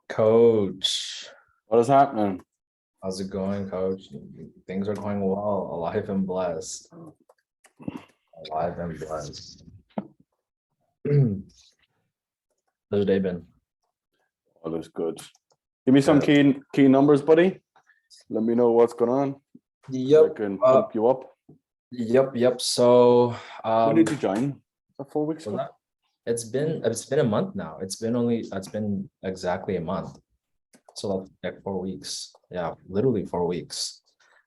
Coach, What is happening? how's it going, Coach? Things are going well. Alive and blessed. Alive and blessed. How's your day been? All is good. Give me some Good. key numbers, buddy. Let me know what's going on. Yep. I can pump you up. Yep. So, When did you join? 4 weeks ago? it's been a month now. It's been exactly a month. So like 4 weeks. Yeah, literally 4 weeks.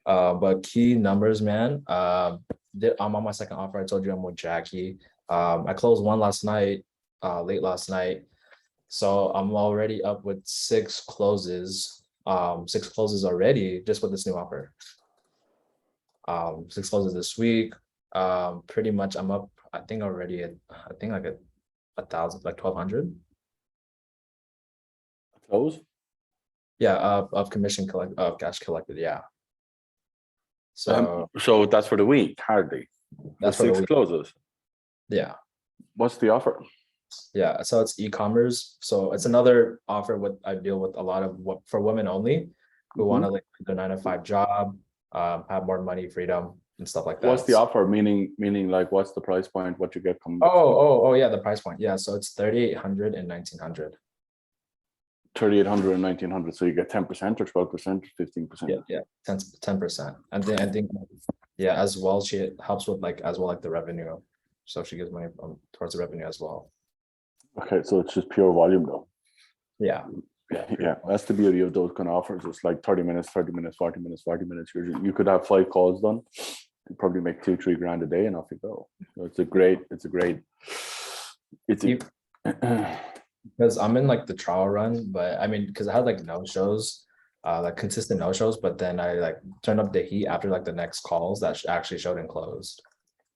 But key numbers, man. I'm on my second offer. I told you I'm with Jackie. I closed one last night, late last night. So I'm already up with six closes. Six closes already just with this new offer. Six closes this week. Pretty much I'm up, I think already at like a 1,000, like 1,200. Close? Yeah, of commission collect of cash collected, yeah. So So that's for the week, hardly. that's for for the 6 week. closes. Yeah. What's the offer? Yeah, so it's e-commerce. So it's another offer with I deal with a lot of what for women only who want to like the 9 to 5 job, have more money, freedom, and stuff like that. What's the offer? Meaning like what's the price point? What you get coming? Oh, yeah, the price point. Yeah, so it's 3,800 and 1,900. 3,800 and 1,900. So you get 10% or 12%, 15%. Yeah, 10%. And then I think yeah, as well, she helps with like as well like the revenue. So she gives money towards the revenue as well. Okay, so it's just pure volume though. Yeah. Yeah, that's the beauty of those kind of offers. It's like 30 minutes, 30 minutes, 40 minutes, 40 minutes. You could have 5 calls done and probably make 2-3 grand a day and off you go. So it's a great because I'm in like the trial run, but I mean, because I had like no shows, like consistent no shows, but then I like turned up the heat after like the next calls that actually showed and closed.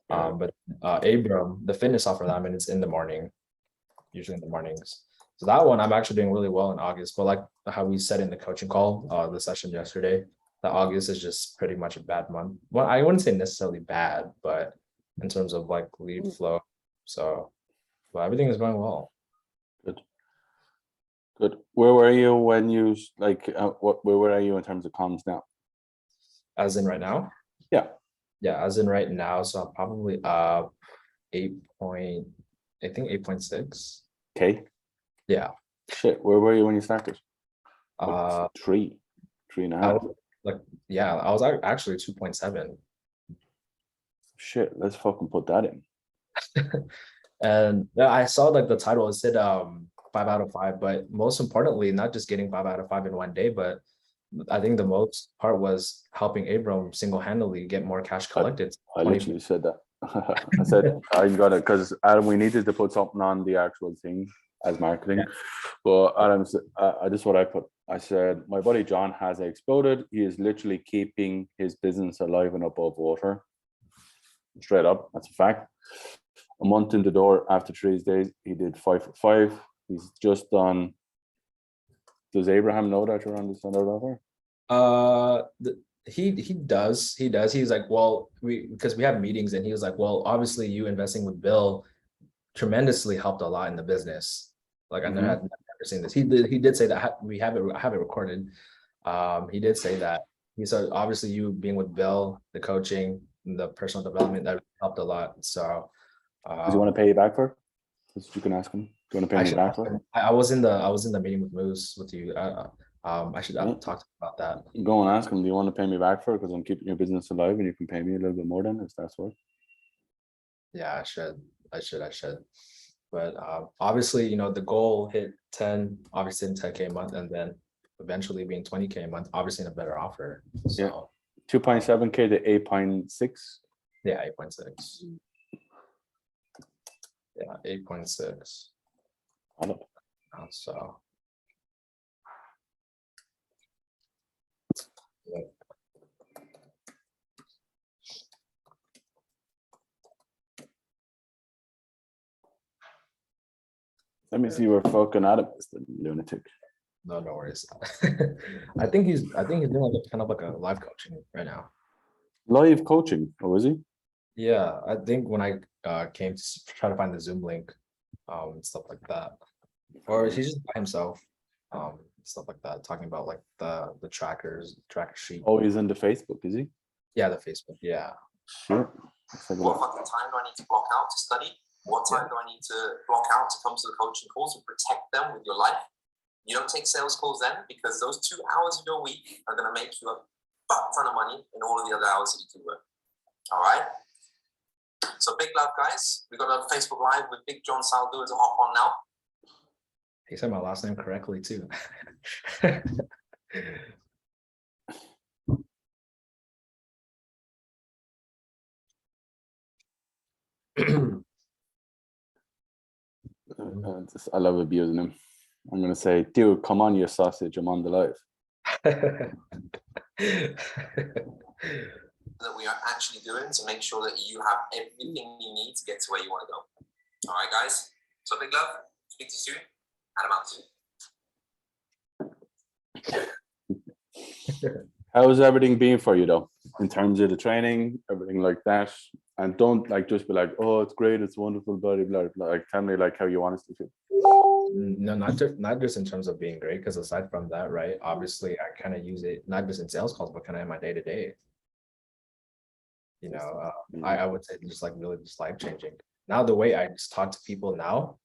But Abram, the fitness offer that I'm in, it's in the morning, usually in the mornings. So that one I'm actually doing really well in August, but like how we said in the coaching call, the session yesterday, that August is just pretty much a bad month. Well, I wouldn't say necessarily bad, but in terms of like lead flow. So, but everything is going well. Good. Where were you when you where were you in terms of comms now? As in right now? Yeah, as in right now. So I'm probably I think 8.6. okay. Yeah. Shit, where were you when you started? Three and a half. I was actually 2.7. Shit, let's fucking put that in. And yeah, I saw like the title, it said 5 out of 5, but most importantly, not just getting 5 out of 5 in one day, but I think the most part was helping Abram single-handedly get more cash collected. I literally said that. I said I got it because Adam, we needed to put something on the actual thing as marketing. Yeah. But Adam, this is what I put. I said my buddy John has exploded. He is literally keeping his business alive and above water. Straight up, that's a fact. A month in the door after 3 days, he did 5 for 5. He's just done. Does Abraham know that you're on the standard offer? He does. He's like, well, because we have meetings, and he was like, well, obviously you investing with Bill tremendously helped a lot in the business. Like I had never seen this. He did say that. I have it recorded. He did say that. He said obviously you being with Bill, the coaching, the personal development, that helped a lot. So does he want to pay you back for? You can ask him. Do you want to pay me back for? I was in the meeting with Moose with you. I should talk about that. Go and ask him. Do you want to pay me back for it? Because I'm keeping your business alive, and you can pay me a little bit more than if that's what. Yeah, I should. But obviously, you know, the goal hit 10, obviously in 10K a month, and then eventually being 20K a month, obviously in a better offer. So, yeah, 2.7K to 8.6. Yeah, 8.6. Yeah, 8.6. So. Yeah. Let me see where fucking Adam is, the lunatic. No worries. I think he's doing like kind of like a live coaching right now. Live coaching, or is he? Yeah, I think when I came to try to find the Zoom link, and stuff like that, or he's just by himself. stuff like that, talking about like the tracker sheet. Oh, he's into Facebook, is he? Yeah, the Facebook. Yeah. Sure. What fucking time do I need to block out to study? What time do I need to block out to come to the coaching calls and protect them with your life? You don't take sales calls then, because those 2 hours of your week are going to make you a fuck ton of money in all of the other hours that you do work. All right? So big love, guys. We got a Facebook Live with Big John Saldua to hop on now. He said my last name correctly too. I love abusing him. I'm gonna say, dude, come on, you sausage, I'm on the live. That we are actually doing to make sure that you have everything you need to get to where you want to go. All right, guys. So big love. Speak to you soon. And I'm out. How's everything been for you though, in terms of the training, everything like that? And don't like just be like, oh, it's great, it's wonderful, blah blah blah. Like, tell me like how you honestly feel. No, not just in terms of being great, because aside from that, right, obviously I kind of use it not just in sales calls, but kind of in my day-to-day. You know, I would say just like really just life-changing. Now the way I just talk to people now,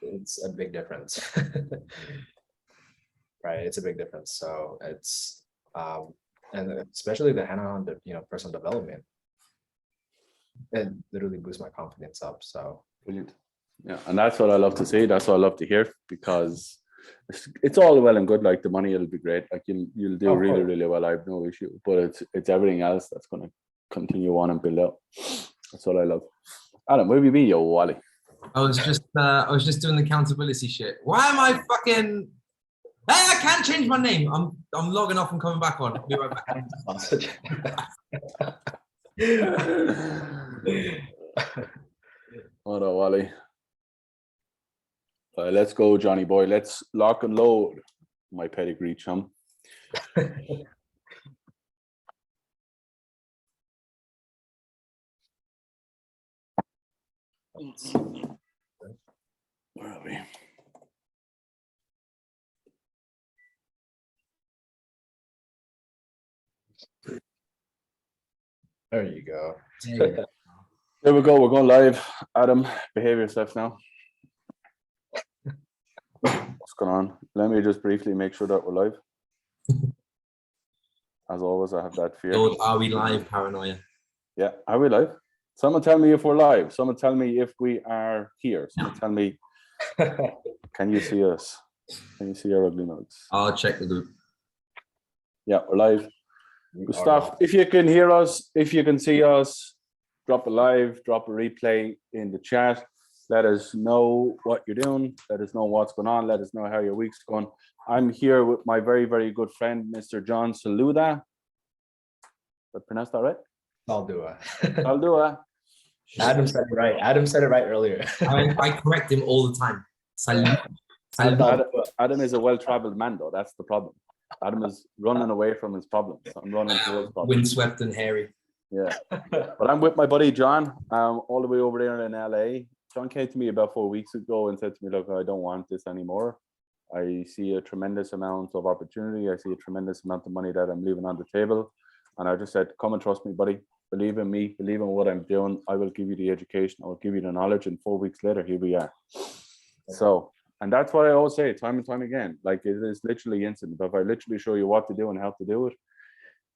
it's a big difference. Right, it's a big difference. So it's and especially the hand-on, personal development, it literally boosts my confidence up. So Brilliant. Yeah, and that's what I love to see. That's what I love to hear, because it's all well and good. Like the money, it'll be great. Like you'll do really, really well. I have no issue. But it's everything else that's going to continue on and build up. That's what I love. Adam, where have you been, yo Wally? I was just doing the accountability shit. Why am I fucking? Hey, I can't change my name. I'm logging off and coming back on. I'll be right back. What up, Wally? Let's go, Johnny boy. Let's lock and load, my pedigree chum. Where are we? there you go. There we go. We're going live. Adam, behave yourself now. What's going on? Let me just briefly make sure that we're live. As always, I have that fear. Lord, are we live? Paranoia. Yeah, are we live? Someone tell me if we're live. Someone tell me if we are here. Someone tell me, can you see us? Can you see our ugly mugs? I'll check the group. Yeah, we're live. Good stuff. If you can hear us, if you can see us, drop a live, drop a replay in the chat. Let us know what you're doing. Let us know what's going on. Let us know how your week's going. I'm here with my very, very good friend, Mr. John Saldua. Did I pronounce that right? Saldua. Saldua. Adam said it right. Adam said it right earlier. I correct him all the time. Adam is a well-traveled man, though. That's the problem. Adam is running away from his problems. I'm running towards problems. Windswept and hairy. Yeah. But I'm with my buddy John, all the way over there in LA. John came to me about 4 weeks ago and said to me, look, I don't want this anymore. I see a tremendous amount of opportunity. I see a tremendous amount of money that I'm leaving on the table. And I just said, come and trust me, buddy. Believe in me. Believe in what I'm doing. I will give you the education. I will give you the knowledge. And 4 weeks later, here we are. So, and that's what I always say time and time again. Like, it is literally instant. But if I literally show you what to do and how to do it,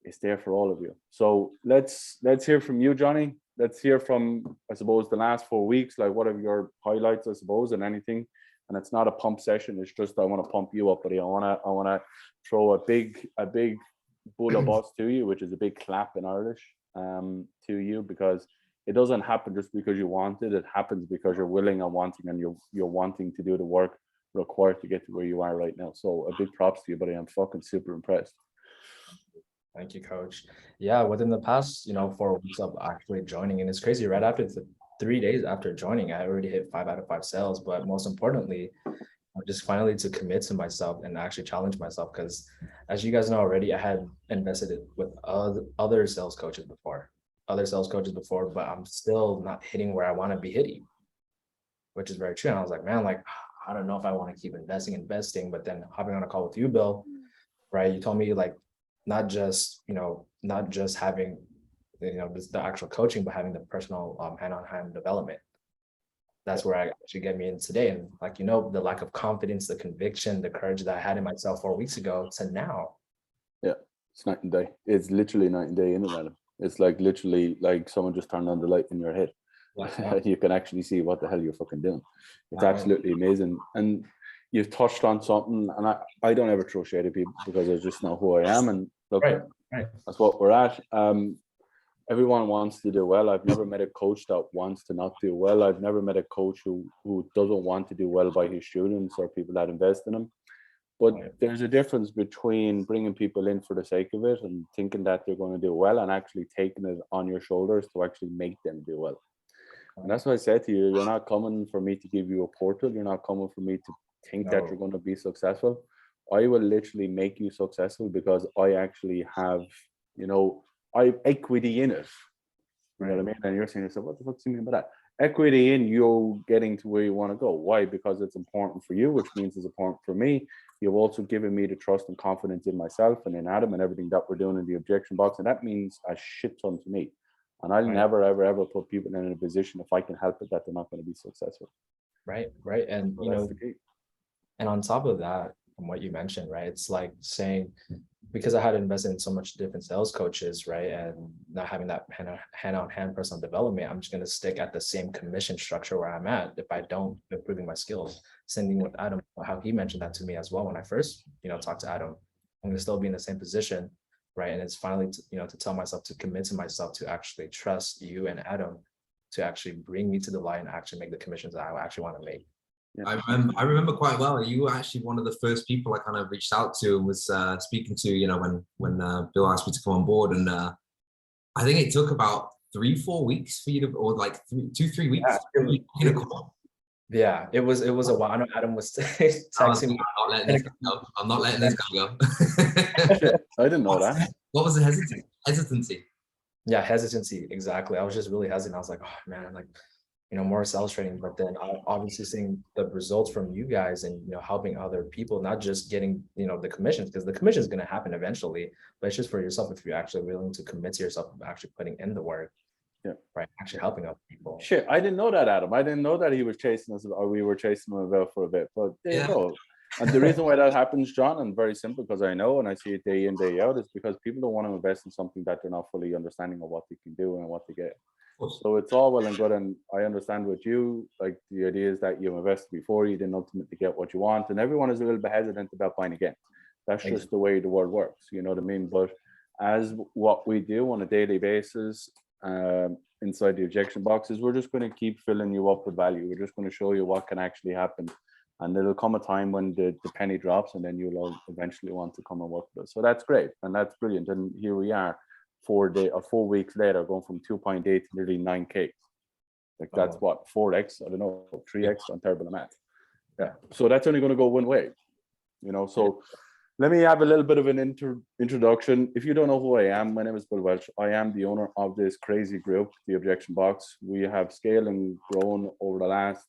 it's there for all of you. So let's hear from you, Johnny. Let's hear from, I suppose, the last 4 weeks. Like, what are your highlights, I suppose, and anything? And it's not a pump session. It's just I want to pump you up, buddy. I want to throw a big bull of us to you, which is a big clap in Irish, to you, because it doesn't happen just because you want it. It happens because you're willing and wanting, and you're wanting to do the work required to get to where you are right now. So a big props to you, buddy. I'm fucking super impressed. Thank you, Coach. Yeah, within the past, 4 weeks of actually joining, and it's crazy. Right after 3 days after joining, I already hit 5 out of 5 sales. But most importantly, just finally to commit to myself and actually challenge myself, because as you guys know already, I had invested with other sales coaches before, but I'm still not hitting where I want to be hitting, which is very true. And I was like, man, like I don't know if I want to keep investing, but then hopping on a call with you, Bill, right? You told me like not just having the actual coaching, but having the personal hand-on-hand development. That's where I actually get me in today. And like, the lack of confidence, the conviction, the courage that I had in myself 4 weeks ago to now. Yeah, it's night and day. It's literally night and day, isn't it, Adam? It's like literally like someone just turned on the light in your head. Yeah. You can actually see what the hell you're fucking doing. It's Wow. absolutely amazing. And you've touched on something, and I don't ever throw shade at people because I just know who I am. And look, Right. that's what we're at. Everyone wants to do well. I've never met a coach that wants to not do well. I've never met a coach who doesn't want to do well by his students or people that invest in him. But there's a difference between bringing people in for the sake of it and thinking that they're going to do well and actually taking it on your shoulders to actually make them do well. And that's what I said to you. You're not coming for me to give you a portal. You're not coming for me to think that you're going to be successful. I will literally make you successful because I actually have, I have equity in it. You know what I mean? And you're saying to yourself, what the fuck do you mean by that? Equity in you getting to where you want to go. Why? Because it's important for you, which means it's important for me. You've also given me the trust and confidence in myself and in Adam and everything that we're doing in the objection box. And that means a shit ton to me. And I'll never, ever, ever put people in a position, if I can help it, that they're not going to be successful. Right. And, and on top of that, from what you mentioned, right, it's like saying, because I had invested in so much different sales coaches, right, and not having that hand-on-hand personal development, I'm just going to stick at the same commission structure where I'm at if I don't improving my skills. Same thing with Adam, how he mentioned that to me as well when I first, talked to Adam. I'm going to still be in the same position, right? And it's finally, to tell myself, to commit to myself to actually trust you and Adam to actually bring me to the light and actually make the commissions that I actually want to make. Yeah. I remember quite well. You were actually one of the first people I kind of reached out to and was speaking to, when Bill asked me to come on board. And I think it took about 3-4 weeks for you to, or like 2-3 weeks. Yeah, it was a while. I know Adam was texting me. I'm not letting this guy go. I didn't know that. What was the hesitancy? Yeah, hesitancy. Exactly. I was just really hesitant. I was like, oh man, like, more sales training, but then obviously seeing the results from you guys and, helping other people, not just getting, the commissions, because the commission is going to happen eventually, but it's just for yourself if you're actually willing to commit to yourself, actually putting in the work. Yeah. Right. Actually helping other people. Shit, I didn't know that, Adam. I didn't know that he was chasing us, or we were chasing him about for a bit, but there you go. And the reason why that happens, John, and very simple, because I know and I see it day in, day out, is because people don't want to invest in something that they're not fully understanding of what they can do and what they get. So it's all well and good, and I understand with you, like the idea is that you invested before, you didn't ultimately get what you want, and everyone is a little bit hesitant about buying again. That's just the way the world works, you know what I mean? But as what we do on a daily basis inside the objection boxes, we're just going to keep filling you up with value. We're just going to show you what can actually happen, and there'll come a time when the penny drops, and then you'll all eventually want to come and work with us. So that's great, and that's brilliant. And here we are 4 weeks later, going from 2.8 to nearly 9K. Like that's what, 4x, I don't know, 3x, I'm terrible at math. Yeah, so that's only going to go one way, so let me have a little bit of an introduction. If you don't know who I am, my name is Bill Welch. I am the owner of this crazy group, the Objection Box. We have scaled and grown over the last,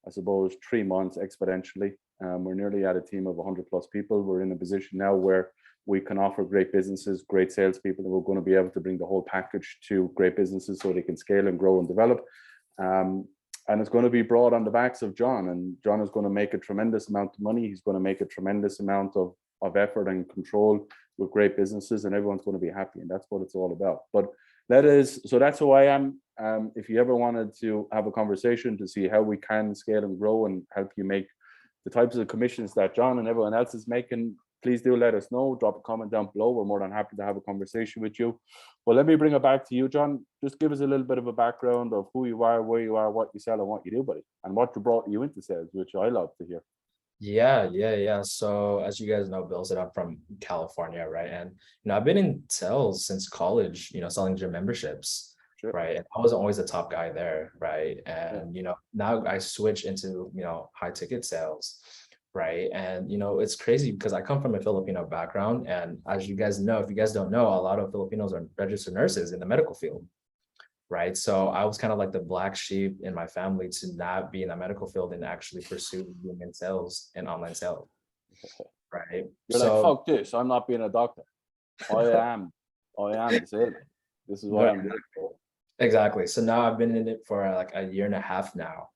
I suppose, 3 months exponentially. We're nearly at a team of 100 plus people. We're in a position now where we can offer great businesses, great salespeople, and we're going to be able to bring the whole package to great businesses so they can scale and grow and develop. And it's going to be brought on the backs of John, and John is going to make a tremendous amount of money. He's going to make a tremendous amount of effort and control with great businesses, and everyone's going to be happy, and that's what it's all about. But so that's who I am. If you ever wanted to have a conversation to see how we can scale and grow and help you make the types of commissions that John and everyone else is making, please do let us know. Drop a comment down below. We're more than happy to have a conversation with you. Well, let me bring it back to you, John. Just give us a little bit of a background of who you are, where you are, what you sell, and what you do, buddy, and what brought you into sales, which I love to hear. Yeah. So as you guys know, Bill said I'm from California, right? And I've been in sales since college, selling gym memberships, right? And I wasn't always the top guy there, right? And now I switch into high ticket sales. Right. And, it's crazy because I come from a Filipino background. And as you guys know, if you guys don't know, a lot of Filipinos are registered nurses in the medical field. right? So I was kind of like the black sheep in my family to not be in the medical field and actually pursue being in sales and online sales, right? You're like, fuck this, I'm not being a doctor. I am the salesman. This is what I'm doing. Exactly. So now I've been in it for like a year and a half now.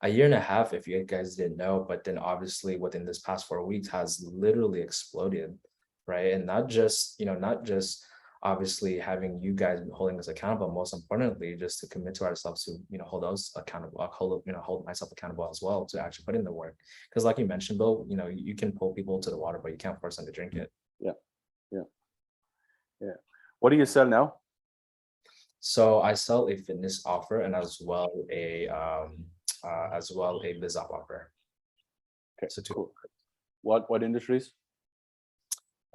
A year and a half, if you guys didn't know, but then obviously within this past 4 weeks has literally exploded, right? And not just, not just obviously having you guys holding us accountable, most importantly, just to commit to ourselves to, hold us accountable, hold myself accountable as well to actually put in the work. Because like you mentioned, Bill, you can pull people to the water, but you can't force them to drink it. Yeah. What do you sell now? So I sell a fitness offer and as well a biz op offer. Okay, so cool. What industries?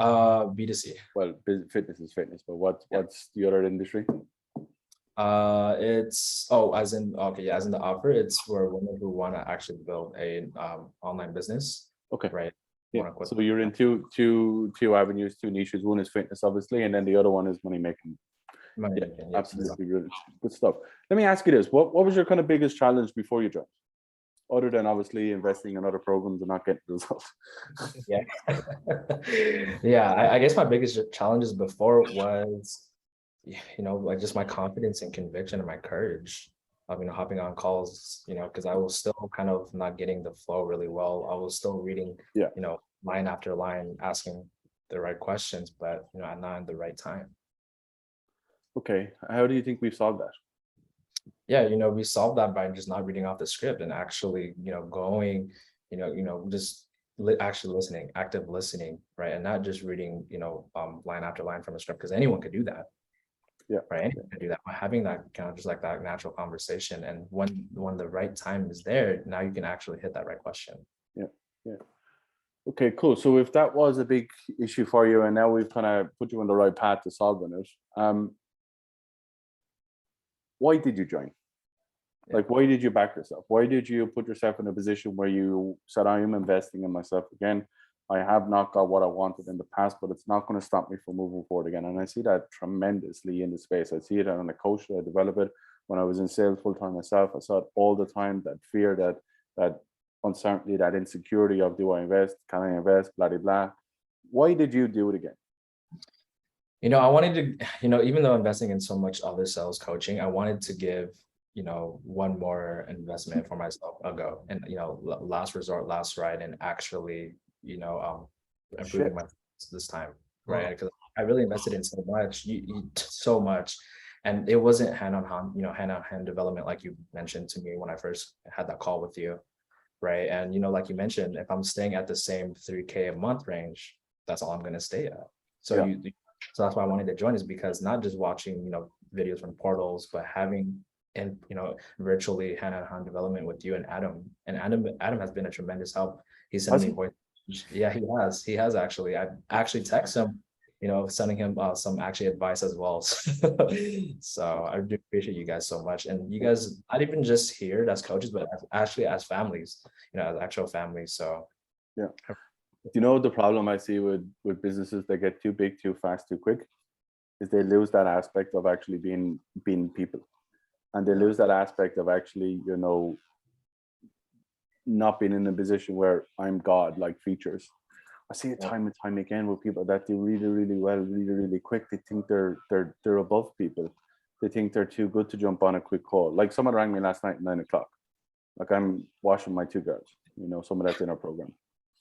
B2C. Well, fitness is fitness, but what's the other industry? It's as in the offer, it's for women who want to actually build a online business. Okay. Right. Yeah. So you're in two avenues, two niches. One is fitness, obviously, and then the other one is money making. Yeah, absolutely good stuff. Let me ask you this: what was your kind of biggest challenge before you joined, other than obviously investing in other programs and not getting results? Yeah, I guess my biggest challenges before was, like just my confidence and conviction and my courage of hopping on calls, because I was still kind of not getting the flow really well. I was still reading, line after line, asking the right questions, but not in the right time. Okay, how do you think we've solved that? Yeah, we solved that by just not reading off the script and actually, going, just actually listening, active listening, right? And not just reading, line after line from a script, because anyone could do that. Yeah. Right. Anyone could do that. But having that kind of just like that natural conversation, and when the right time is there, now you can actually hit that right question. Yeah. Okay, cool. So if that was a big issue for you, and now we've kind of put you on the right path to solving it, why did you join? Like, why did you back yourself? Why did you put yourself in a position where you said, I am investing in myself again? I have not got what I wanted in the past, but it's not going to stop me from moving forward again. And I see that tremendously in the space. I see it on a coach that I develop it. When I was in sales full time myself, I saw it all the time, that fear, that uncertainty, that insecurity of, do I invest? Can I invest? Blah, blah, blah. Why did you do it again? I wanted to, even though investing in so much other sales coaching, I wanted to give, one more investment for myself a go, and, last resort, last ride, and actually, improving my this time, right? Because I really invested in so much, so much. And it wasn't hand on hand development, like you mentioned to me when I first had that call with you, right? And, like you mentioned, if I'm staying at the same 3K a month range, that's all I'm going to stay at. So so that's why I wanted to join, is because not just watching, videos from portals, but having, and, virtually hand-on-hand development with you and Adam. And Adam has been a tremendous help. He's sending me voice. Yeah, he has actually. I actually text him, sending him some actually advice as well. So I do appreciate you guys so much. And you guys, not even just here as coaches, but actually as families, as actual families. So yeah. The problem I see with businesses that get too big, too fast, too quick, is they lose that aspect of actually being people, and they lose that aspect of actually, not being in a position where I'm God, like features. I see it time and time again with people that do really, really well, really, really quick. They think they're above people. They think they're too good to jump on a quick call. Like someone rang me last night at 9 o'clock. Like I'm washing my two girls, some of that dinner program.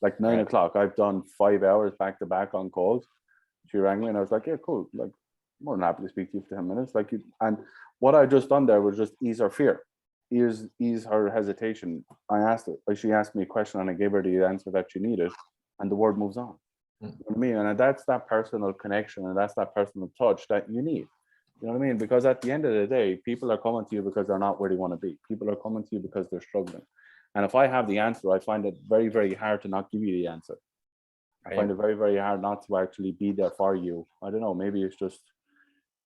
Like 9 o'clock, I've done 5 hours back to back on calls. She rang me and I was like, yeah, cool. Like, more than happy to speak to you for 10 minutes. And what I just done there was just ease her fear, ease her hesitation. She asked me a question and I gave her the answer that she needed, and the word moves on. You know what I mean? And that's that personal connection, and that's that personal touch that you need. You know what I mean? Because at the end of the day, people are coming to you because they're not where they want to be. People are coming to you because they're struggling. And if I have the answer, I find it very, very hard to not give you the answer. I find it very, very hard not to actually be there for you. I don't know, maybe it's just,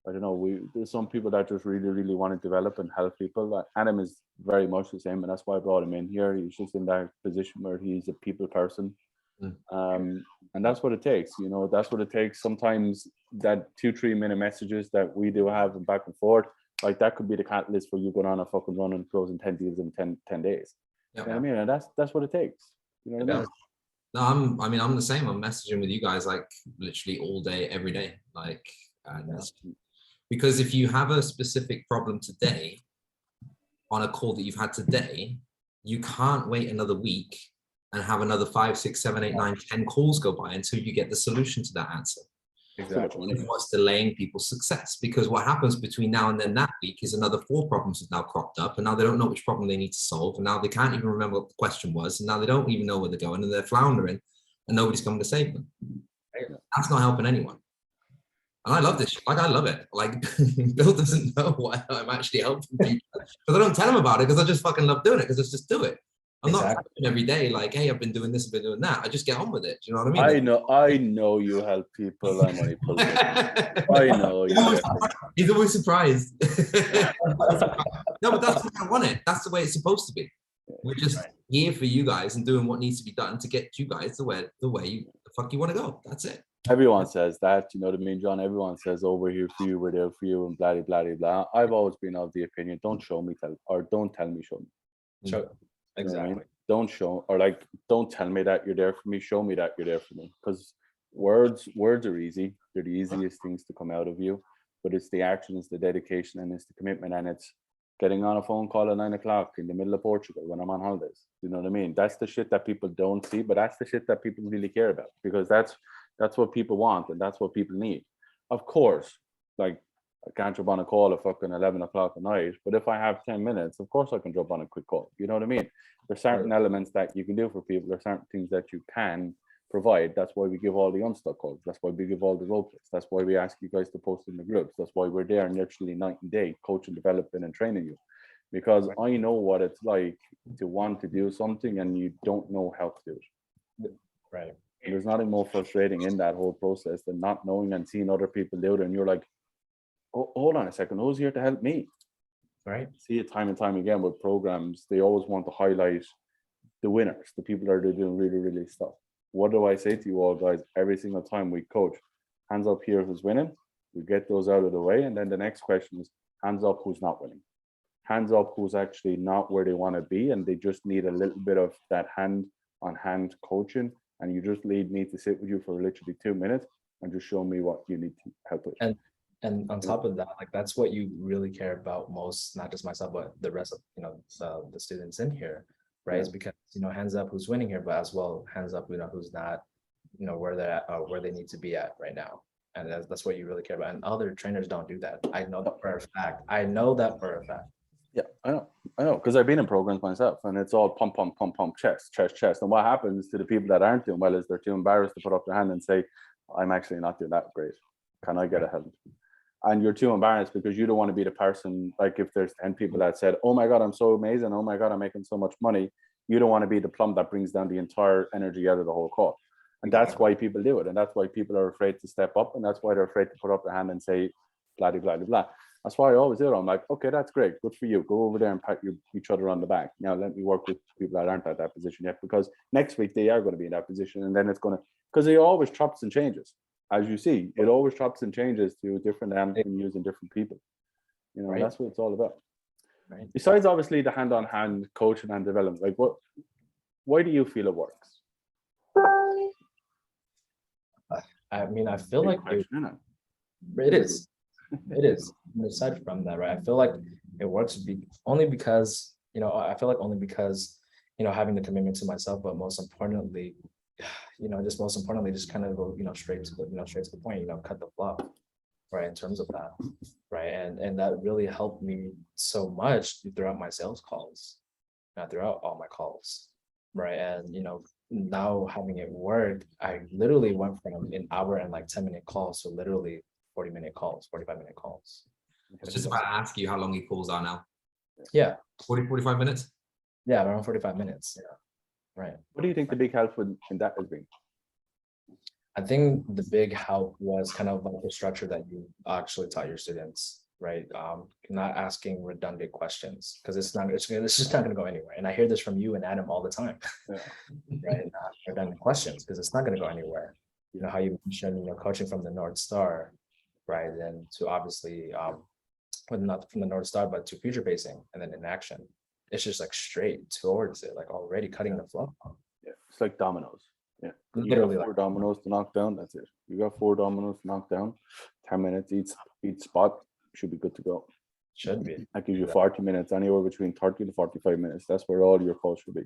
I don't know, there's some people that just really, really want to develop and help people. Adam is very much the same, and that's why I brought him in here. He's just in that position where he's a people person. And that's what it takes, that's what it takes. Sometimes that 2-3 minute messages that we do have back and forth, Like that could be the catalyst for you going on a fucking run and closing 10 deals in 10 days. You know what I mean? And that's what it takes. You know what I mean? No, I'm the same. I'm messaging with you guys like literally all day, every day. Like, because if you have a specific problem today on a call that you've had today, you can't wait another week and have another 5, 6, 7, 8, 9, 10 calls go by until you get the solution to that answer. Exactly. What's delaying people's success? Because what happens between now and then that week is another 4 problems have now cropped up, and now they don't know which problem they need to solve, and now they can't even remember what the question was, and now they don't even know where they're going, and they're floundering, and nobody's coming to save them. That's not helping anyone. And I love this. Like, I love it. Like, Bill doesn't know why I'm actually helping people, because I don't tell him about it, because I just fucking love doing it, because it's just do it. I'm not every day like, hey, I've been doing this, I've been doing that. I just get on with it. Do you know what I mean? I know you help people. I'm only pulling. I know you. He's always surprised. No, but that's the way I want it. That's the way it's supposed to be. We're just here for you guys and doing what needs to be done to get you guys the way the fuck you want to go. That's it. Everyone says that, you know what I mean, John? Everyone says, oh, we're here for you, we're there for you, and blah, blah, blah, blah. I've always been of the opinion, don't show me, don't tell me, show me. Show. Exactly. You know I mean? Don't show, or like, don't tell me that you're there for me, show me that you're there for me. Because words are easy. They're the easiest things to come out of you. But it's the action, it's the dedication, and it's the commitment, and it's getting on a phone call at 9 o'clock in the middle of Portugal when I'm on holidays. You know what I mean? That's the shit that people don't see, but that's the shit that people really care about, because that's what people want, and that's what people need. Of course, like, I can't jump on a call at fucking 11 o'clock at night, but if I have 10 minutes, of course I can jump on a quick call. You know what I mean? There's certain elements that you can do for people. There's certain things that you can provide. That's why we give all the unstuck calls. That's why we give all the role plays. That's why we ask you guys to post in the groups. That's why we're there literally night and day, coaching, developing, and training you. Because I know what it's like to want to do something and you don't know how to do it. Right. And there's nothing more frustrating in that whole process than not knowing and seeing other people do it, and you're like, oh, hold on a second, who's here to help me? Right. See it time and time again with programs. They always want to highlight the winners, the people that are doing really, really stuff. What do I say to you all, guys? Every single time we coach, hands up here who's winning. We get those out of the way, and then the next question is hands up who's not winning. Hands up who's actually not where they want to be, and they just need a little bit of that hand-on-hand coaching. And you just need me to sit with you for literally 2 minutes and just show me what you need to help with. And on top of that, like, that's what you really care about most, not just myself, but the rest of, the students in here, right? Is because, hands up who's winning here, but as well, hands up, who's not, where they're at, or where they need to be at right now. And that's what you really care about. And other trainers don't do that. I know that for a fact. Yeah, I know, because I've been in programs myself, and it's all pump, pump, pump, pump, chest. And what happens to the people that aren't doing well is they're too embarrassed to put up their hand and say, I'm actually not doing that great. Can I get a hand? And you're too embarrassed because you don't want to be the person, like if there's 10 people that said, oh my God, I'm so amazing. Oh my God, I'm making so much money. You don't want to be the plum that brings down the entire energy out of the whole call. And that's why people do it. And that's why people are afraid to step up. And that's why they're afraid to put up their hand and say, blah, blah, blah, blah. That's why I always do it. I'm like, okay, that's great. Good for you. Go over there and pat each other on the back. Now let me work with people that aren't at that position yet, because next week they are going to be in that position. And then it's going to, because it always chops and changes. As you see, it always chops and changes to different avenues and different people. Right. That's what it's all about. Right. Besides, obviously, the hand-on-hand coaching and development, like why do you feel it works? I mean, I feel like it is. It is. And aside from that, right? I feel like it works only because, having the commitment to myself, but most importantly, just kind of go, straight to the point, cut the fluff, right? In terms of that, right? And that really helped me so much throughout my sales calls, throughout all my calls, right? And, now having it work, I literally went from an hour and like 10-minute calls to literally 40-minute calls, 45-minute calls. I was just about to ask you how long your calls are now. Yeah. 45 minutes? Yeah, around 45 minutes. Yeah. Right. What do you think the big help in that has been? I think the big help was kind of like the structure that you actually taught your students, right? Not asking redundant questions, because it's just not going to go anywhere. And I hear this from you and Adam all the time, right? Not redundant questions, because it's not going to go anywhere. How you mentioned, coaching from the North Star, right? And to obviously, but not from the North Star, but to future pacing and then in action. It's just like straight towards it, like already cutting the flow. Yeah, it's like dominoes. Yeah, you Literally got 4 like dominoes to knock down. That's it. You got 4 dominoes to knock down. 10 minutes each spot should be good to go. should be. That gives you 40 minutes, anywhere between 30 to 45 minutes. That's where all your calls should be.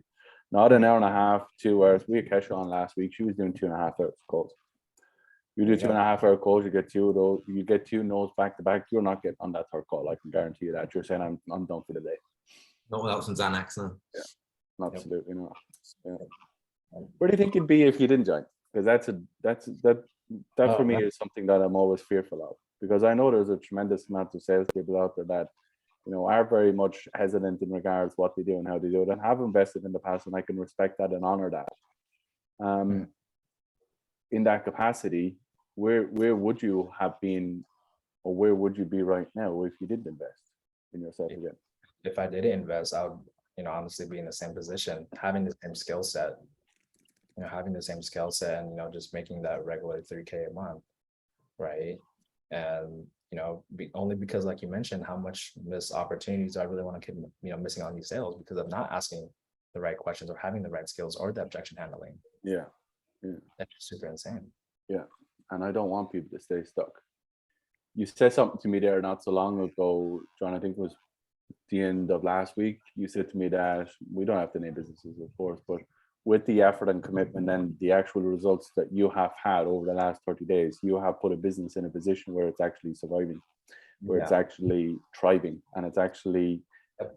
Not an hour and a half, 2 hours. We had Kesha on last week. She was doing 2.5 hours calls. You do 2.5 hour calls, you get 2 of those. You get 2 no's back to back. You're not getting on that third call. I can guarantee you that. You're saying I'm done for the day. Not without some Xanax, no. Absolutely not. Yeah. Where do you think you'd be if you didn't join? Because that for me is something that I'm always fearful of. Because I know there's a tremendous amount of salespeople out there that, you know, are very much hesitant in regards to what they do and how they do it, and have invested in the past, and I can respect that and honor that. In that capacity, where would you have been, or where would you be right now if you didn't invest in yourself again? If I didn't invest, I would, you know, honestly be in the same position, having the same skill set, you know, having the same skill set and, you know, just making that regular 3K a month, right? And, you know, only because, like you mentioned, how much missed opportunities I really want to keep, you know, missing on these sales because of not asking the right questions or having the right skills or the objection handling. Yeah. That's just super insane. Yeah. And I don't want people to stay stuck. You said something to me there not so long ago, John, I think it was the end of last week. You said to me that we don't have to name businesses, of course, but with the effort and commitment and the actual results that you have had over the last 30 days, you have put a business in a position where it's actually surviving, where it's actually thriving, and it's actually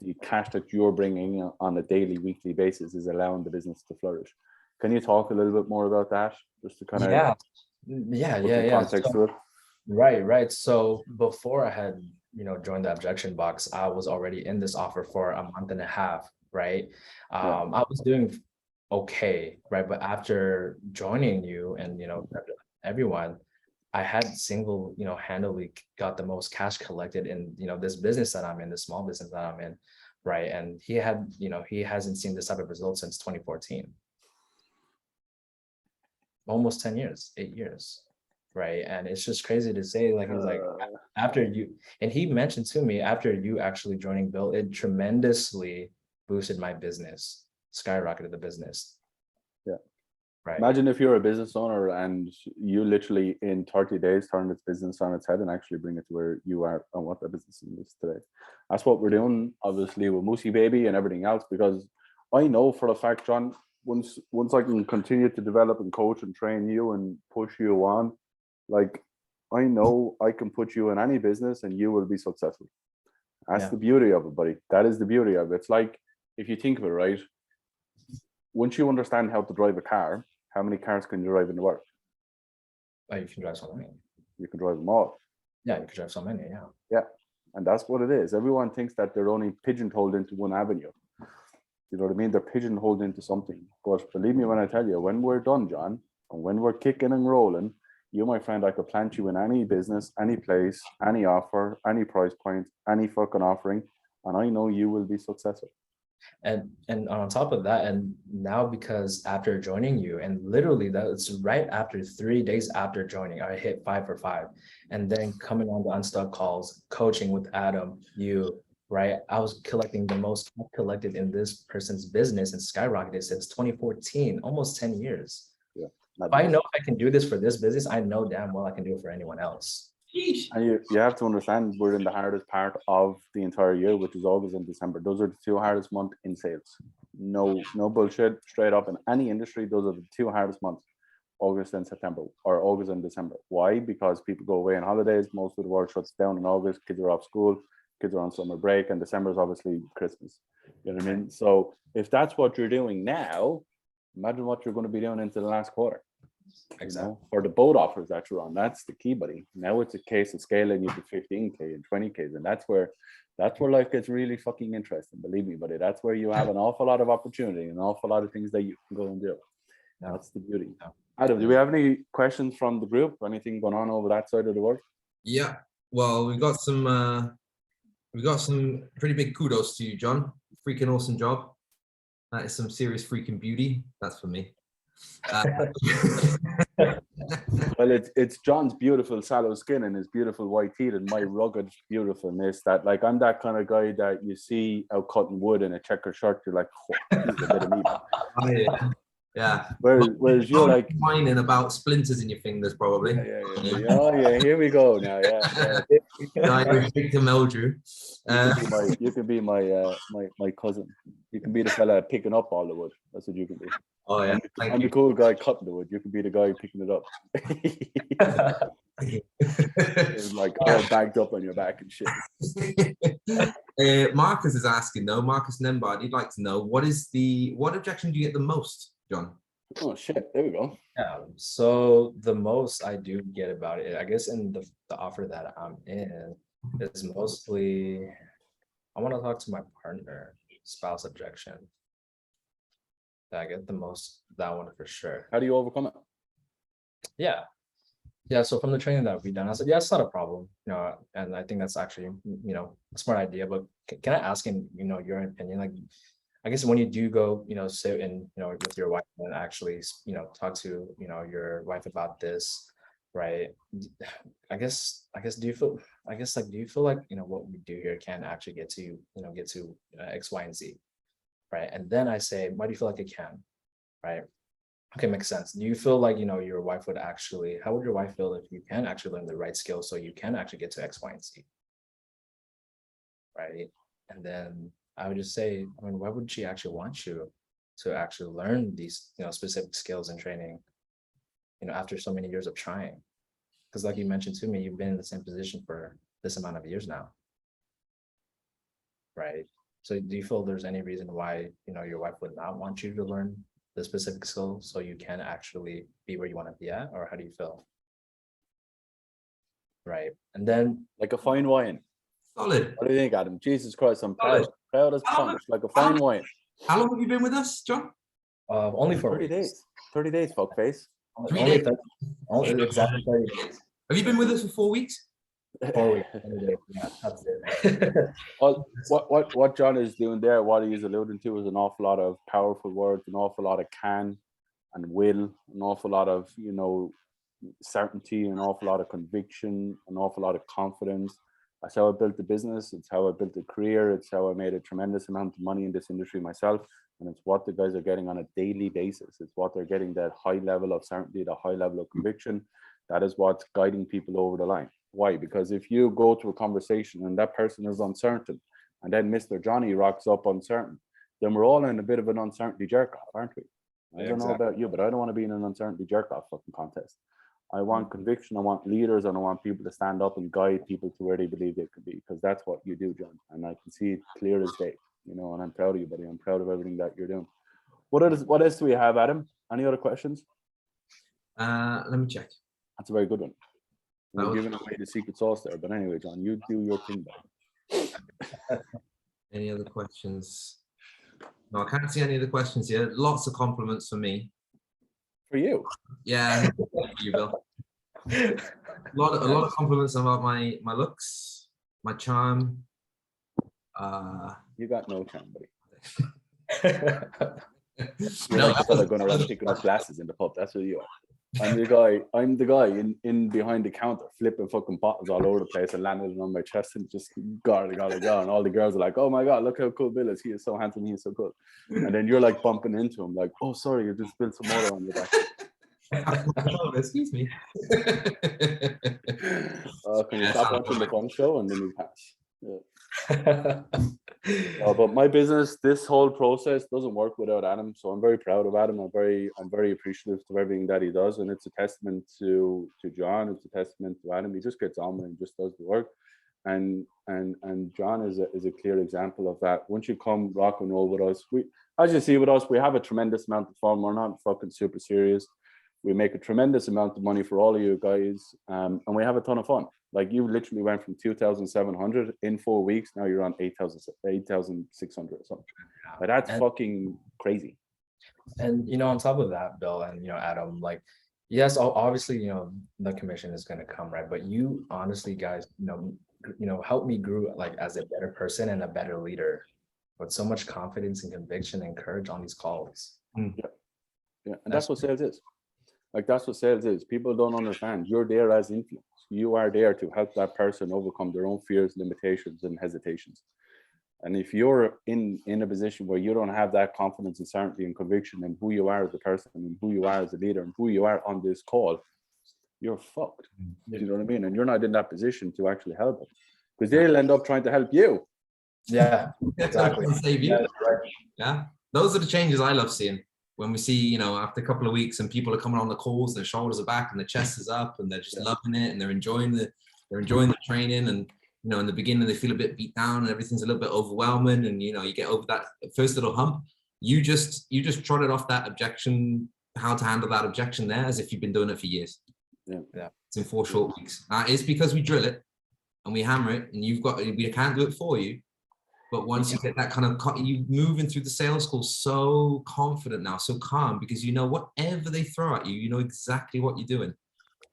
the cash that you're bringing on a daily, weekly basis is allowing the business to flourish. Can you talk a little bit more about that, just to kind of put context to it? Right. So before I had, you know, joined the objection box, I was already in this offer for a month and a half, right? I was doing okay, right? But after joining you and, you know, everyone, I had single, you know, handedly got the most cash collected in, you know, this business that I'm in, this small business that I'm in, right? And he had, you know, he hasn't seen this type of result since 2014. Almost 10 years, 8 years. Right. And it's just crazy to say, like, it's like after you, and he mentioned to me, after you actually joining Bill, it tremendously boosted my business, skyrocketed the business. Yeah. Right. Imagine if you're a business owner and you literally in 30 days turn its business on its head and actually bring it to where you are and what the business is today. That's what we're doing, obviously, with Moosey Baby and everything else, because I know for a fact, John, once I can continue to develop and coach and train you and push you on, like, I know I can put you in any business and you will be successful. That's the beauty of it, buddy. That is the beauty of it. It's like, if you think of it, right, once you understand how to drive a car, how many cars can you drive in the world? Oh, you can drive so many. You can drive them all. Yeah, you can drive so many, Yeah, and that's what it is. Everyone thinks that they're only pigeonholed into one avenue. You know what I mean? They're pigeonholed into something. But believe me when I tell you, when we're done, John, and when we're kicking and rolling, you, my friend, I could plant you in any business, any place, any offer, any price point, any fucking offering, and I know you will be successful. And on top of that, and now because after joining you, and literally that's right after 3 days after joining, I hit 5 for 5, and then coming on the Unstuck calls, coaching with Adam, you, right? I was collecting the most collected in this person's business and skyrocketed since 2014, almost 10 years. Yeah. If I know if I can do this for this business, I know damn well I can do it for anyone else. And you have to understand, we're in the hardest part of the entire year, which is August and December. Those are the 2 hardest months in sales. No bullshit, straight up in any industry. Those are the 2 hardest months, August and September, or August and December. Why? Because people go away on holidays. Most of the world shuts down in August. Kids are off school. Kids are on summer break, and December is obviously Christmas. You know what I mean? So if that's what you're doing now, imagine what you're going to be doing into the last quarter. Exactly. You know, for the boat offers that you're on, that's the key, buddy. Now it's a case of scaling you to 15K and 20K, and that's where life gets really fucking interesting. Believe me, buddy. That's where you have an awful lot of opportunity, an awful lot of things that you can go and do. That's the beauty. Adam, do we have any questions from the group? Anything going on over that side of the world? Yeah. Well, we got some pretty big kudos to you, John. Freaking awesome job. That is some serious freaking beauty. That's for me. Well, it's John's beautiful sallow skin and his beautiful white teeth and my rugged beautifulness that like I'm that kind of guy that you see out cutting wood in a checker shirt, you're like, oh, he's a bit of me. Oh, yeah. Yeah. Whereas you're like whining about splinters in your fingers, probably. yeah. Oh yeah, here we go now. Yeah. Victor Meldrew. You can be my cousin. You can be the fella picking up all the wood. That's what you can be. Oh yeah. I'm the cool guy cutting the wood. You can be the guy picking it up. It's like all bagged up on your back and shit. Marcus is asking though, Marcus Nembard, he'd like to know what objection do you get the most, John? Oh shit, there we go. Yeah, so the most I do get about it, I guess in the offer that I'm in is mostly I want to talk to my partner, spouse objection. I get the most, that one for sure. How do you overcome it? Yeah, so from the training that we've done, I said, yeah, it's not a problem, and I think that's actually, a smart idea, but can I ask in, your opinion, like, I guess when you do go, sit and, with your wife and actually, talk to, your wife about this, right? I guess, do you feel like, what we do here can actually get to X, Y, and Z, right? And then I say, why do you feel like it can, right? Okay, makes sense. Do you feel like, your wife would actually, how would your wife feel if you can actually learn the right skills so you can actually get to X, Y, and Z? Right. And then I would just say, why would she actually want you to actually learn these, specific skills and training, after so many years of trying? Because like you mentioned to me, you've been in the same position for this amount of years now. Right. So do you feel there's any reason why, your wife would not want you to learn the specific skills so you can actually be where you want to be at, or how do you feel? Right. And then like a fine wine. Solid. What do you think, Adam? Jesus Christ, I'm proud as punch, like a fine wine. How long have you been with us, John? Only for 30 days. 30 days, fuckface. Only exactly 30 days. Have you been with us for 4 weeks? 4 weeks. Yeah, that's it. Well, what John is doing there, what he is alluding to is an awful lot of powerful words, an awful lot of can and will, an awful lot of, certainty, an awful lot of conviction, an awful lot of confidence. That's how I built the business. It's how I built a career. It's how I made a tremendous amount of money in this industry myself. And it's what the guys are getting on a daily basis. It's what they're getting, that high level of certainty, the high level of conviction. That is what's guiding people over the line. Why? Because if you go to a conversation and that person is uncertain, and then Mr. Johnny rocks up uncertain, then we're all in a bit of an uncertainty jerk off, aren't we? I don't know about you, but I don't want to be in an uncertainty jerk off fucking contest. I want conviction, I want leaders, and I want people to stand up and guide people to where they believe they could be, because that's what you do, John. And I can see it clear as day, and I'm proud of you, buddy. I'm proud of everything that you're doing. What else do we have, Adam? Any other questions? Let me check. That's a very good one. We're giving away the secret sauce there, but anyway, John, you do your thing, buddy. Any other questions? No, I can't see any other questions here. Lots of compliments for me. For you? Yeah, you, Bill. A lot of compliments about my looks, my charm. You got no charm, buddy. No, You're like the fella going around picking up glasses in the pub. That's who you are. I'm the guy in behind the counter flipping fucking bottles all over the place and landing on my chest and just garlic. And all the girls are like, oh my God, look how cool Bill is. He is so handsome. He is so cool. And then you're like bumping into him like, oh, sorry, you just spilled some water on your back. Oh, excuse me. Can you stop watching the fun show and then you pass? Yeah. But my business, this whole process doesn't work without Adam. So I'm very proud of Adam. I'm very appreciative of everything that he does, and it's a testament to John. It's a testament to Adam. He just gets on and just does the work. And John is a clear example of that. Once you come rock and roll with us, as you see with us, we have a tremendous amount of fun. We're not fucking super serious. We make a tremendous amount of money for all of you guys, and we have a ton of fun. Like, you literally went from 2,700 in 4 weeks. Now you're on 8,600 or something. Like, that's fucking crazy. And on top of that, Bill and Adam, like, yes, obviously the commission is going to come, right? But you honestly, guys, help me grow like as a better person and a better leader with so much confidence and conviction and courage on these calls. Yeah, and that's what sales is. Like that's what sales is. People don't understand. You're there as influence. You are there to help that person overcome their own fears, limitations, and hesitations. And if you're in a position where you don't have that confidence and certainty and conviction in who you are as a person and who you are as a leader and who you are on this call, you're fucked. You know what I mean? And you're not in that position to actually help them, because they'll end up trying to help you. Yeah, exactly. Save you. Yeah, right. Yeah, those are the changes I love seeing. When we see, you know, after a couple of weeks and people are coming on the calls, their shoulders are back and their chest is up and they're just loving it and they're enjoying the training. And, you know, in the beginning they feel a bit beat down and everything's a little bit overwhelming, and, you know, you get over that first little hump. You just trotted off that objection, how to handle that objection there, as if you've been doing it for years. Yeah. It's in 4 short weeks. It's because we drill it and we hammer it, and we can't do it for you. But once you get that kind of, you moving through the sales call so confident now, so calm, because you know whatever they throw at you, you know exactly what you're doing.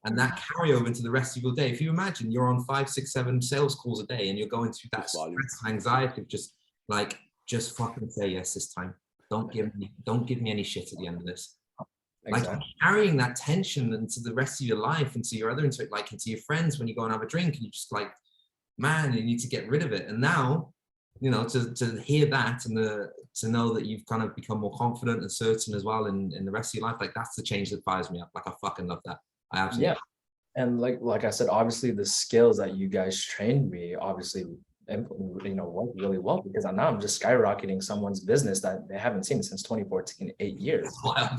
And that carryover into the rest of your day. If you imagine you're on 5, 6, 7 sales calls a day and you're going through that stress and anxiety of just fucking say yes this time. Don't give me any shit at the end of this. Exactly. Like carrying that tension into the rest of your life, into your into your friends when you go and have a drink, and you just like, man, you need to get rid of it. And now, you know, to hear that and to know that you've kind of become more confident and certain as well in the rest of your life, like that's the change that fires me up. Like I fucking love that. I absolutely love it. And like I said, obviously the skills that you guys trained me obviously, you know, work really well, because now I'm just skyrocketing someone's business that they haven't seen since 2014, 8 years. Wow.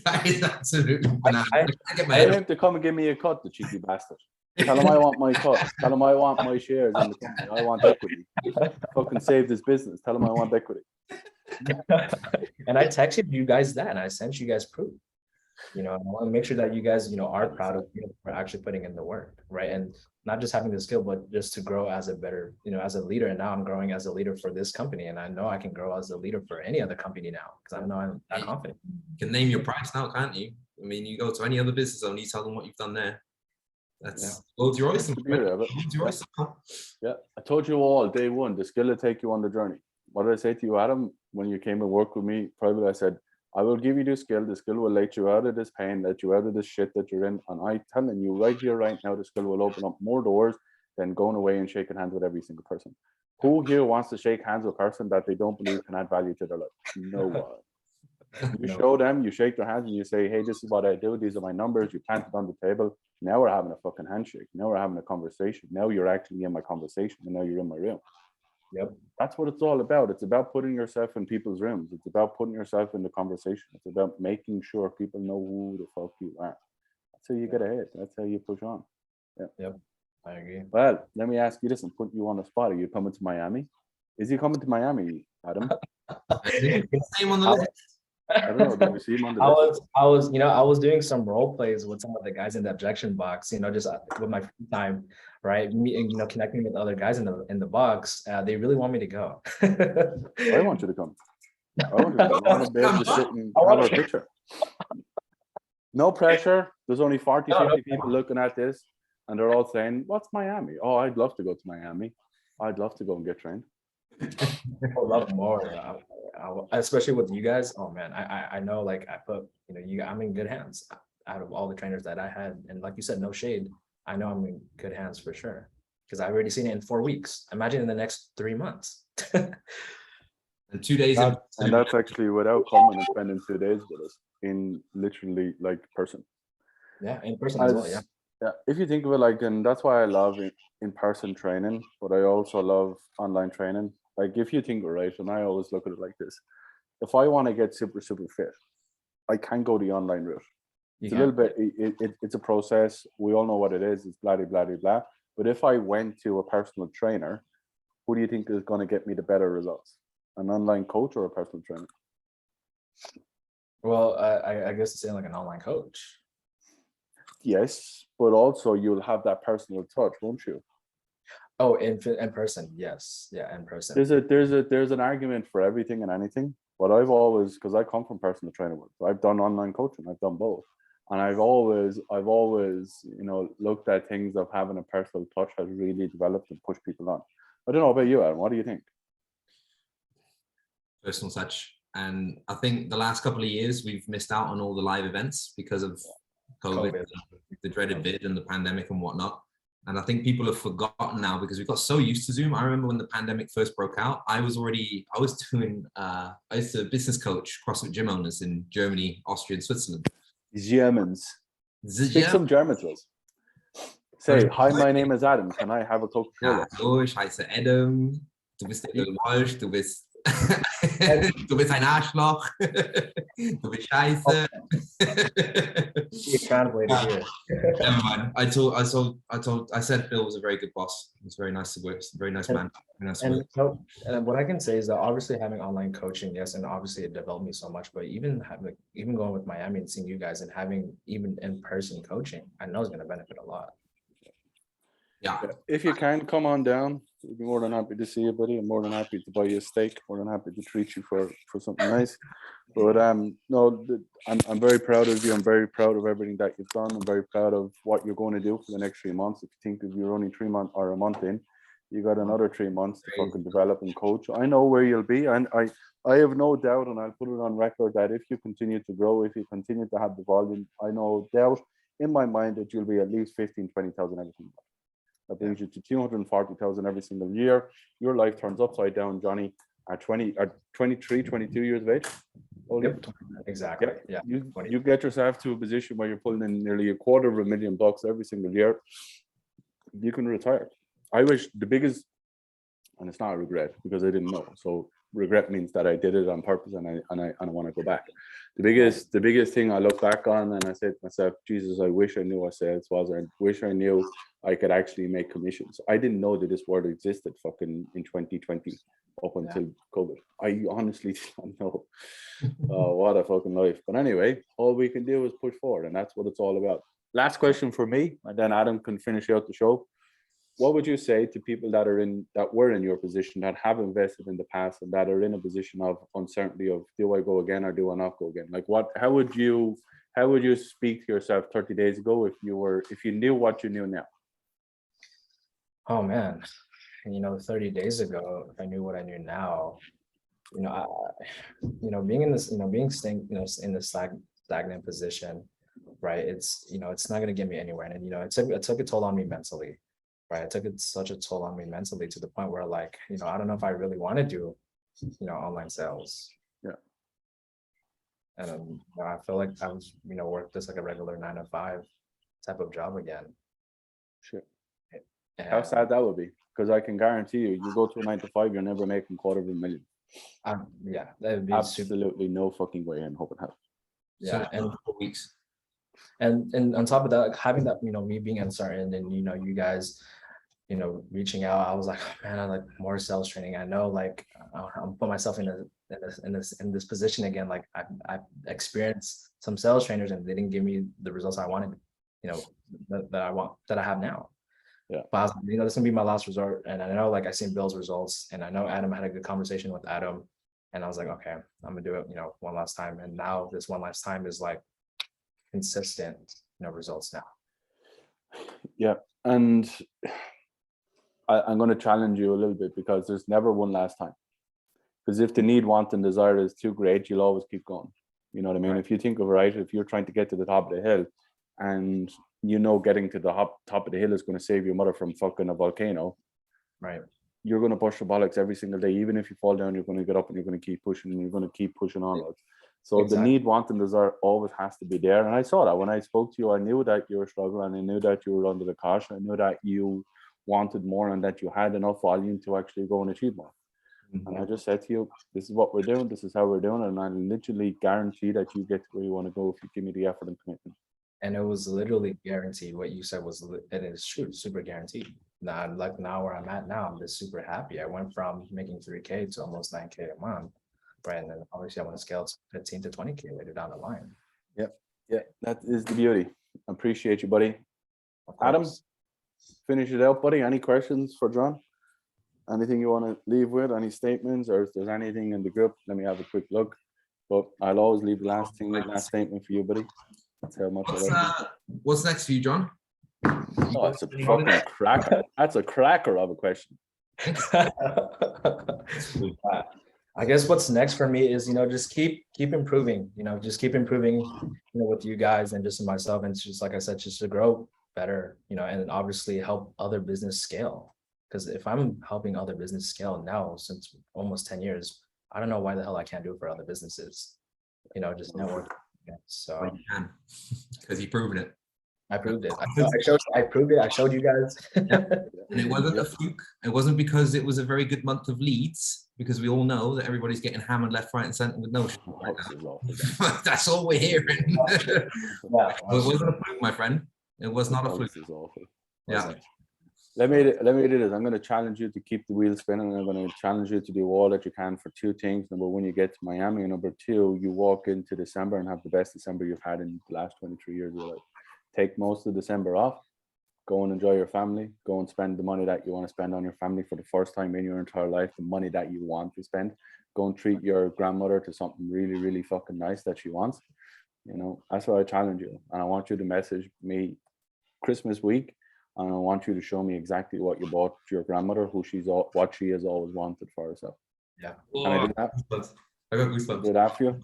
That is absolutely bananas. I have to come and give me a cut, the cheeky bastard. Tell him I want my cut. Tell him I want my shares in the company. I want equity. Fucking save this business. Tell him I want equity. And I texted you guys that, and I sent you guys proof. You know, I want to make sure that you guys, you know, are proud of you for actually putting in the work, right? And not just having the skill, but just to grow as a better, you know, as a leader. And now I'm growing as a leader for this company, and I know I can grow as a leader for any other company now, because I know I'm that confident. You can name your price now, can't you? I mean, you go to any other business owner, you tell them what you've done there. That's Lord's your oyster. Yeah, I told you all day one, the skill will take you on the journey. What did I say to you, Adam, when you came and worked with me privately? I said, I will give you the skill will let you out of this pain, let you out of this shit that you're in. And I'm telling you right here, right now, the skill will open up more doors than going away and shaking hands with every single person. Who here wants to shake hands with a person that they don't believe can add value to their life? No one. You show them, you shake their hands and you say, hey, this is what I do. These are my numbers. You plant it on the table. Now we're having a fucking handshake. Now we're having a conversation. Now you're actually in my conversation, and now you're in my room. Yep. That's what it's all about. It's about putting yourself in people's rooms. It's about putting yourself in the conversation. It's about making sure people know who the fuck you are. That's how you get ahead. That's how you push on. Yeah. Yep. I agree. Well, let me ask you this and put you on the spot. Are you coming to Miami? Is he coming to Miami, Adam? Same on the list. I don't know. Did you see him on the list? I was doing some role plays with some of the guys in the objection box, you know, just with my free time, right? Me, you know, connecting with other guys in the box. They really want me to go. I want you to come. I want to be able to sit and have a picture. No pressure. There's only 40, 50 people looking at this, and they're all saying, "What's Miami? Oh, I'd love to go to Miami. I'd love to go and get trained." I love more, especially with you guys. Oh man, I know, like I put, you know, I'm in good hands out of all the trainers that I had, and like you said, no shade. I know I'm in good hands for sure, because I've already seen it in 4 weeks. Imagine in the next 3 months. And 2 days. And that's actually without coming and spending 2 days with us in literally like person. Yeah, in person as well. Yeah. Yeah, if you think of it like, and that's why I love in-person training, but I also love online training. Like if you think, right, and I always look at it like this, if I want to get super, super fit, I can go the online route. It's a little bit, it's a process. We all know what it is. It's blah, blah, blah, blah. But if I went to a personal trainer, who do you think is going to get me the better results? An online coach or a personal trainer? Well, I guess it's like an online coach. Yes, but also you'll have that personal touch, won't you? Oh, in person, yes, yeah, in person. There's an argument for everything and anything, but I've always, because I come from personal training work, so I've done online coaching, I've done both, and I've always, you know, looked at things of having a personal touch has really developed and pushed people on. I don't know about you, Adam. What do you think? Personal touch, and I think the last couple of years we've missed out on all the live events because of COVID, COVID. the dreaded vid and the pandemic and whatnot. And I think people have forgotten now because we got so used to Zoom. I remember when the pandemic first broke out, I was doing, I used to business coach CrossFit gym owners in Germany, Austria, and Switzerland. Germans. Speak some German to us. Say, hi, my name is Adam. Can I have a Coca-Cola? Hallo, ich heiße Adam. Du bist der Walsh, du bist du bist ein Arschloch. Du bist scheiße. You translated here. Never mind. I said Bill was a very good boss. He was very nice to work. Very nice man. Very nice to work. So, what I can say is that obviously having online coaching, yes, and obviously it developed me so much. But even going with Miami and seeing you guys and having even in-person coaching, I know it's going to benefit a lot. Yeah. If you can come on down, we'd be more than happy to see you, buddy. I'm more than happy to buy you a steak. More than happy to treat you for something nice. But no, I'm very proud of you. I'm very proud of everything that you've done. I'm very proud of what you're going to do for the next 3 months. If you think if you're only 3 months or a month in, you got another 3 months to fucking develop and coach. I know where you'll be, and I have no doubt, and I'll put it on record that if you continue to grow, if you continue to have the volume, I no doubt in my mind that you'll be at least 15, 20,000 every single month. That brings you to 240,000 every single year. Your life turns upside down, Johnny, at 23, 22 years of age. Yep, exactly. Yeah. You get yourself to a position where you're pulling in nearly $250,000 every single year. You can retire. I wish the biggest, and it's not a regret because I didn't know. So regret means that I did it on purpose and I want to go back. The biggest thing I look back on and I said to myself, Jesus, I wish I knew what sales was. I wish I knew I could actually make commissions. I didn't know that this word existed fucking in 2020 up until COVID. I honestly didn't know. What a fucking life. But anyway, all we can do is push forward, and that's what it's all about. Last question for me, and then Adam can finish out the show. What would you say to people that were in your position, that have invested in the past and that are in a position of uncertainty of, do I go again or do I not go again? Like how would you speak to yourself 30 days ago if you knew what you knew now? Oh man, 30 days ago, if I knew what I knew now, being in this, staying, in this stagnant position, right? It's not going to get me anywhere. And, it took a toll on me mentally. Right. It took such a toll on me mentally to the point where I don't know if I really want to do, online sales. Yeah. And I feel like I was, work just like a regular 9-to-5 type of job again. Sure. How sad that would be, because I can guarantee you go to a 9-to-5, you're never making $250,000. Yeah, that would be absolutely no fucking way in hope and health. Yeah, so, and 4 weeks. And on top of that, having that, me being uncertain and you guys, reaching out, I was like, oh, man, I like more sales training. I know, I'm put myself in this position again. Like I experienced some sales trainers and they didn't give me the results I wanted, that I have now. Yeah. But I was like, this is gonna be my last resort. And I know, I seen Bill's results, and I know Adam had a good conversation with Adam, and I was like, okay, I'm gonna do it, one last time. And now this one last time is consistent, results now. Yeah, and I'm going to challenge you a little bit, because there's never one last time. Because if the need, want, and desire is too great, you'll always keep going. You know what I mean? Right. If you think of it, right, if you're trying to get to the top of the hill, and getting to the top of the hill is going to save your mother from fucking a volcano, right? You're going to push the bollocks every single day. Even if you fall down, you're going to get up and you're going to keep pushing, and you're going to keep pushing onwards. So exactly. The need, want, and desire always has to be there. And I saw that when I spoke to you. I knew that you were struggling, and I knew that you were under the caution. I knew that you wanted more and that you had enough volume to actually go and achieve more. Mm-hmm. And I just said to you, this is what we're doing. This is how we're doing it. And I literally guarantee that you get to where you want to go if you give me the effort and commitment. And it was literally guaranteed. What you said was, and it's true, super guaranteed. Now, now where I'm at now, I'm just super happy. I went from making 3K to almost 9K a month. Right. And then obviously I want to scale to 15 to 20K later down the line. Yep. Yeah, that is the beauty. Appreciate you, buddy. Adam, finish it out, buddy. Any questions for John? Anything you want to leave with? Any statements, or if there's anything in the group, let me have a quick look. But I'll always leave the last statement for you, buddy. That's how much what's next for you, John? Oh, it's a fucking cracker. That's a cracker of a question. I guess what's next for me is, just keep improving, just keep improving, with you guys and just myself. And it's just, like I said, just to grow better, and obviously help other business scale. Because if I'm helping other business scale now since almost 10 years, I don't know why the hell I can't do it for other businesses, just network. So Well, you can, because you've proven it. I proved it. I proved it. I showed you guys. And it wasn't a fluke. It wasn't because it was a very good month of leads, because we all know that everybody's getting hammered left, right, and center with no shit right now. That's all we're hearing. It wasn't a fluke, my friend. It was not a fluke. This is awful. Yeah. Let me do this. I'm going to challenge you to keep the wheel spinning. I'm going to challenge you to do all that you can for two things. Number one, you get to Miami. And number two, you walk into December and have the best December you've had in the last 23 years of your life. Take most of December off. Go and enjoy your family. Go and spend the money that you want to spend on your family for the first time in your entire life. The money that you want to spend. Go and treat your grandmother to something really, really fucking nice that she wants. That's what I challenge you. And I want you to message me Christmas week. And I want you to show me exactly what you bought to your grandmother, what she has always wanted for herself. Yeah. Can I do that? I got goosebumps. Do that for you?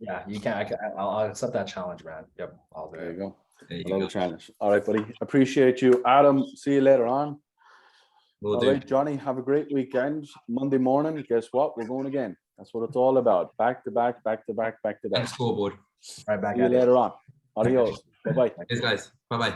Yeah, you can. I'll accept that challenge, man. Yep, I'll do it. There you go. There you I love go. the challenge. All right, buddy. Appreciate you. Adam, see you later on. Will All do. right, Johnny, have a great weekend. Monday morning, guess what? We're going again. That's what it's all about. Back to back, back to back, back to back. Thanks, scoreboard. Right back See you at it. later on. Adios. Bye-bye. Cheers, guys. Bye-bye.